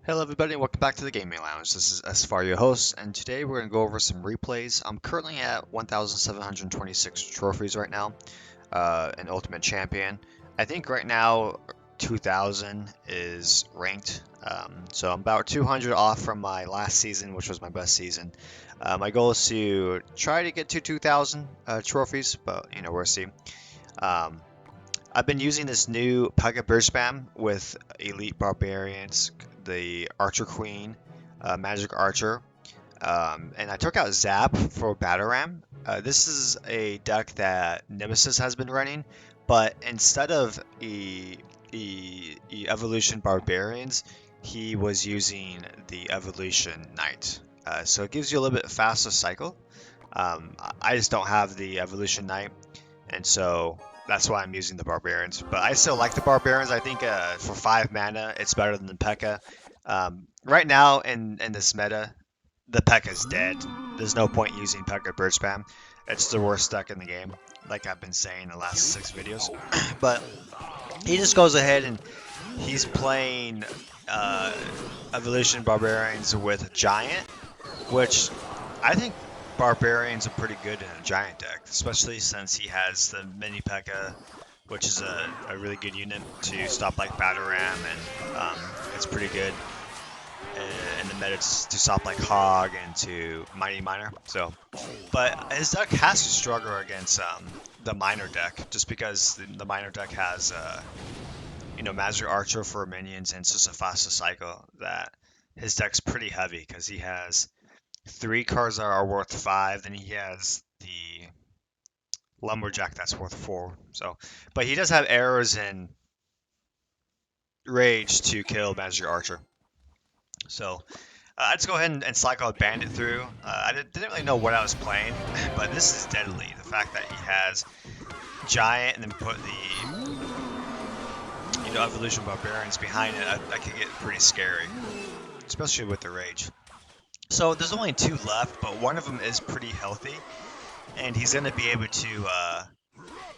Hello everybody and welcome back to the Gaming Lounge. This is Asfar, your host, and today we're going to go over some replays. I'm currently at 1,726 trophies right now, an Ultimate Champion. I think right now 2,000 is ranked, so I'm about 200 off from my last season, which was my best season. My goal is to try to get to 2,000 trophies, but we'll see. Um, I've been using this new Pekka bird spam with elite barbarians, the Archer Queen, Magic Archer, and I took out Zap for Battle Ram. This is a deck that Nemesis has been running, but instead of Evolution Barbarians, he was using the Evolution Knight. So it gives you a little bit faster cycle. I just don't have the Evolution Knight, and so that's why I'm using the Barbarians. But I still like the Barbarians. I think for 5 mana, it's better than the Pekka. Right now in this meta, the Pekka's dead. There's no point using Pekka Bird Spam. It's the worst deck in the game, like I've been saying the last 6 videos. But he just goes ahead and he's playing Evolution Barbarians with Giant, which I think Barbarians are pretty good in a Giant deck, especially since he has the Mini Pekka, which is a really good unit to stop like Battle Ram, and it's pretty good in the meta to stop like Hog and to Mighty Miner. So, but his deck has to struggle against the Miner deck, just because the Miner deck has Magic Archer for minions and it's just a faster cycle that his deck's pretty heavy because he has 3 cards that are worth 5, then he has the Lumberjack that's worth 4. So, but he does have arrows and rage to kill Magic Archer. So, I'd just go ahead and cycle a Bandit through. I didn't really know what I was playing, but this is deadly. The fact that he has Giant and then put the Evolution Barbarians behind it, that could get pretty scary, especially with the rage. So there's only 2 left, but one of them is pretty healthy, and he's going to be able to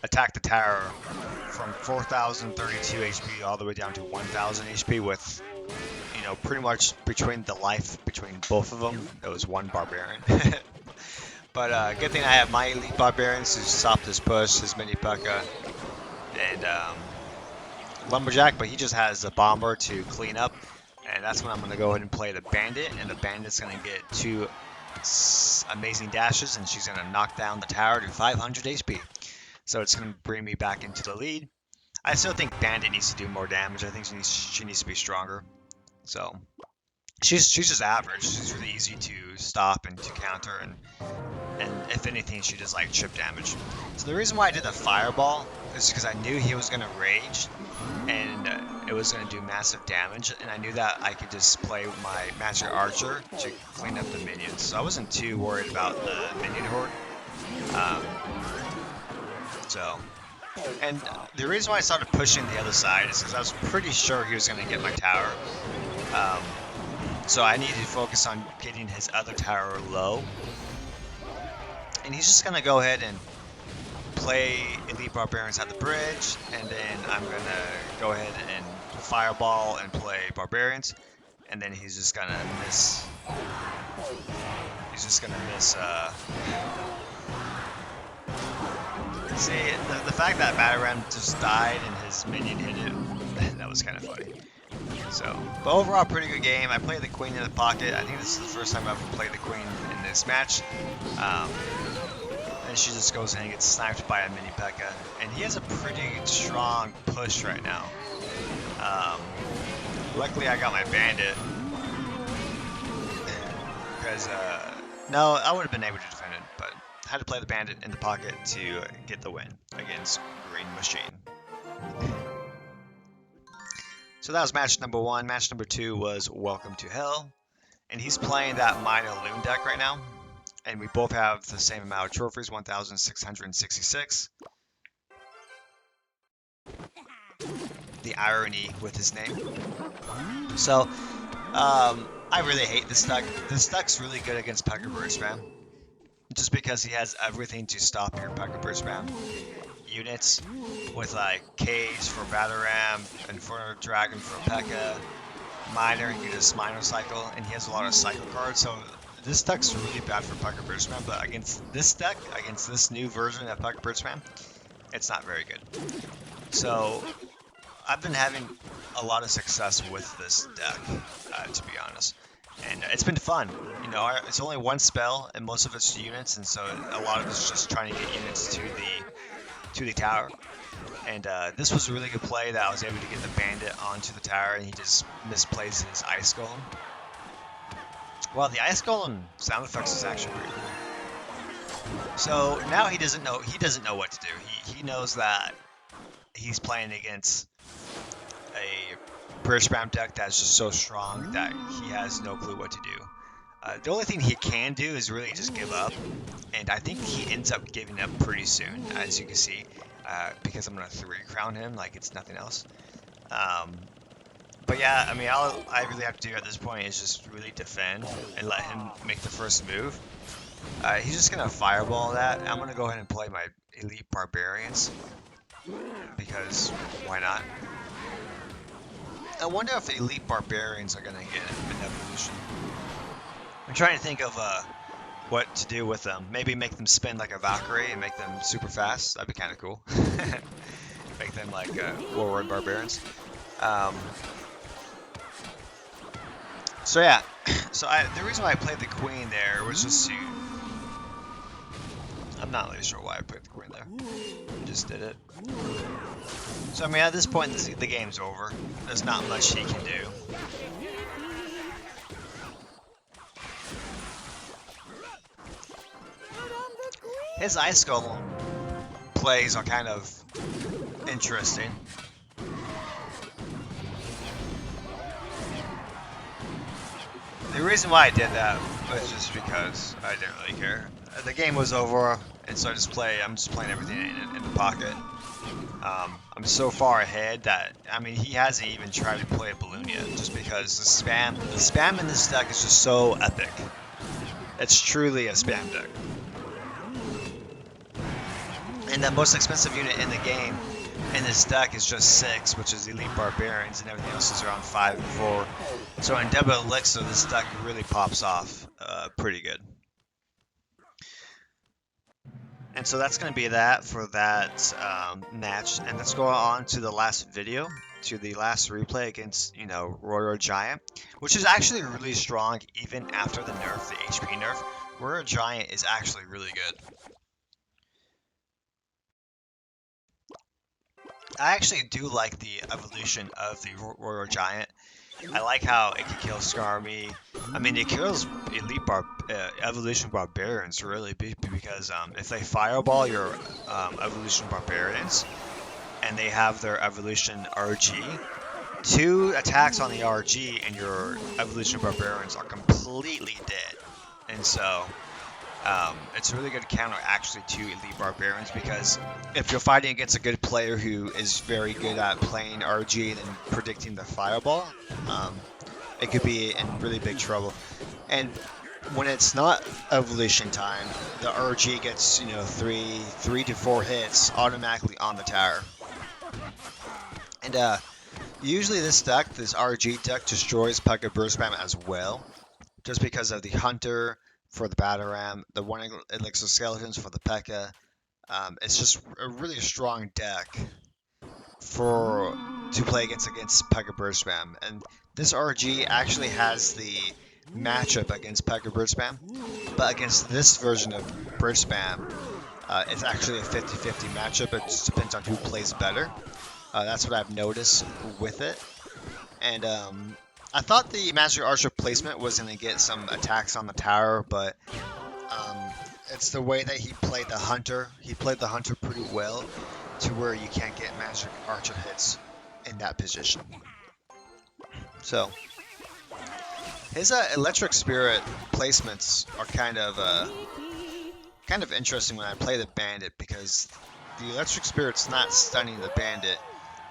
attack the tower from 4,032 HP all the way down to 1,000 HP with, pretty much between both of them, it was 1 barbarian. But good thing I have my elite barbarians to stop this push, his mini Pekka, and Lumberjack, but he just has a bomber to clean up. And that's when I'm going to go ahead and play the Bandit, and the Bandit's going to get 2 amazing dashes, and she's going to knock down the tower to 500 HP. So it's going to bring me back into the lead. I still think Bandit needs to do more damage. I think she needs to be stronger. So she's just average. She's really easy to stop and to counter, and if anything, she does like chip damage. So the reason why I did the Fireball is because I knew he was going to rage, and it was going to do massive damage, and I knew that I could just play my Magic Archer to clean up the minions. So I wasn't too worried about the minion horde. And the reason why I started pushing the other side is because I was pretty sure he was going to get my tower. So I needed to focus on getting his other tower low. And he's just going to go ahead and play Elite Barbarians at the bridge, and then I'm going to go ahead and Fireball and play Barbarians, and then he's just going to miss. See, the fact that Battle Ram just died and his minion hit it, that was kind of funny. So, but overall, pretty good game. I played the Queen in the pocket. I think this is the first time I've ever played the Queen in this match. And she just goes in and gets sniped by a mini Pekka. And he has a pretty strong push right now. Luckily, I got my Bandit. Because, no, I would have been able to defend it, but I had to play the Bandit in the pocket to get the win against Green Machine. So that was match number 1. Match number 2 was Welcome to Hell. And he's playing that Minor Loon deck right now. And we both have the same amount of trophies, 1,666. The irony with his name. So, I really hate this deck. This deck's really good against Pekka Bird Spam, just because he has everything to stop your Pekka Bird Spam units, with like Cage for Battle Ram, Inferno Dragon for Pekka, minor, he does minor cycle, and he has a lot of cycle cards, so this deck's really bad for Pekka Bridgeman, but against this deck, against this new version of Pekka Bridgeman, it's not very good. So I've been having a lot of success with this deck, to be honest, and it's been fun. You know, it's only one spell, and most of it's units, and so a lot of it's just trying to get units to the tower. And this was a really good play that I was able to get the bandit onto the tower, and he just misplays his ice golem. Well, the ice golem sound effects is actually pretty cool. So now he doesn't know what to do. He knows that he's playing against a British Bam deck that's just so strong that he has no clue what to do. The only thing he can do is really just give up, and I think he ends up giving up pretty soon, as you can see, because I'm gonna 3-crown him like it's nothing else. But yeah, I mean, all I really have to do at this point is just really defend and let him make the first move. He's just gonna fireball that. I'm gonna go ahead and play my elite barbarians because why not? I wonder if the elite barbarians are gonna get an evolution. I'm trying to think of what to do with them. Maybe make them spin like a Valkyrie and make them super fast. That'd be kind of cool. Make them like Warlord barbarians. So yeah, the reason why I played the queen there was just to. I'm not really sure why I played the queen there. I just did it. So I mean, at this point, the game's over. There's not much he can do. His ice golem plays are kind of interesting. The reason why I did that was just because I didn't really care. The game was over, and so I'm just playing everything in the pocket. I'm so far ahead that, I mean, he hasn't even tried to play a balloon yet, just because the spam in this deck is just so epic. It's truly a spam deck. And the most expensive unit in the game in this deck is just 6, which is Elite Barbarians, and everything else is around 5 and 4. So in Double Elixir, this deck really pops off pretty good. And so that's going to be that for that match. And let's go on to the last video, to the last replay against, Royal Giant, which is actually really strong even after the nerf, the HP nerf. Royal Giant is actually really good. I actually do like the evolution of the Royal Giant. I like how it can kill Skarmy. I mean, it kills Elite Evolution Barbarians, really, because if they fireball your Evolution Barbarians, and they have their Evolution RG, 2 attacks on the RG and your Evolution Barbarians are completely dead. And so, it's a really good counter actually to Elite Barbarians, because if you're fighting against a good player who is very good at playing RG and predicting the fireball, it could be in really big trouble. And when it's not evolution time, the RG gets 3 to 4 hits automatically on the tower. And usually this RG deck destroys Pekka Burstbam as well, just because of the Hunter for the Battle Ram, the 1 Elixir Skeletons for the Pekka. It's just a really strong deck to play against Pekka Burstbam. And this RG actually has the matchup against Pekka Burstbam, but against this version of Burstbam, it's actually a 50-50 matchup. It just depends on who plays better. That's what I've noticed with it. And I thought the Master Archer placement was going to get some attacks on the tower, but it's the way that he played the Hunter. He played the Hunter pretty well to where you can't get Master Archer hits in that position. So his Electric Spirit placements are kind of interesting when I play the Bandit, because the Electric Spirit's not stunning the Bandit,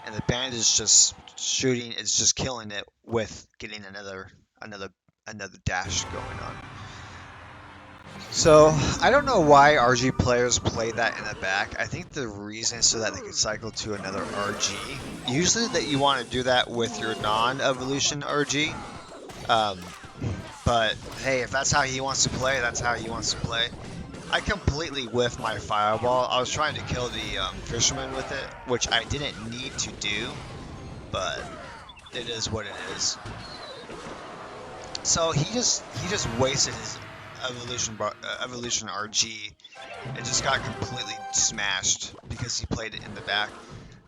and the Bandit is just shooting, it's just killing it with getting another dash going on. So I don't know why RG players play that in the back. I think the reason is so that they can cycle to another RG. Usually that you want to do that with your non-evolution RG. Um, but hey, if that's how he wants to play, that's how he wants to play. I completely whiffed my fireball. I was trying to kill the fisherman with it, which I didn't need to do, but it is what it is. So he just wasted his evolution RG. It just got completely smashed because he played it in the back.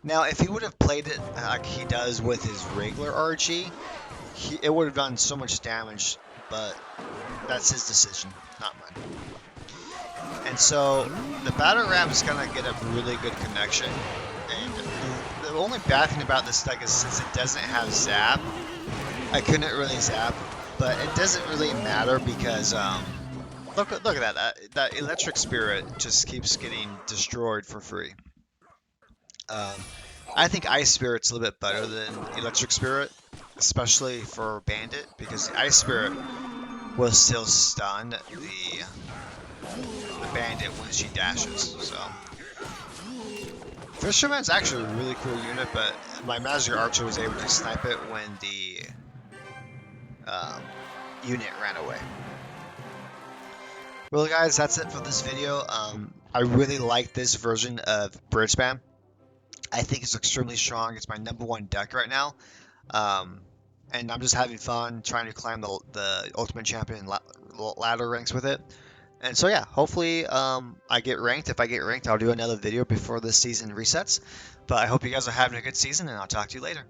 Now, if he would have played it like he does with his regular RG, it would have done so much damage. But that's his decision, not mine. And so the battle ram is gonna get a really good connection. And the only bad thing about this deck is since it doesn't have zap, I couldn't really zap. But it doesn't really matter because look at that electric spirit just keeps getting destroyed for free. Um, I think ice spirit's a little bit better than electric spirit, especially for bandit because the ice spirit will still stun the bandit when she dashes. So fisherman's actually a really cool unit, but my magic archer was able to snipe it when the um, unit ran away. Well, guys, that's it for this video. I really like this version of Bridge Spam. I think it's extremely strong. It's my #1 deck right now. Um, and I'm just having fun trying to climb the Ultimate Champion ladder ranks with it. And so, yeah, hopefully I get ranked. If I get ranked, I'll do another video before the season resets. But I hope you guys are having a good season, and I'll talk to you later.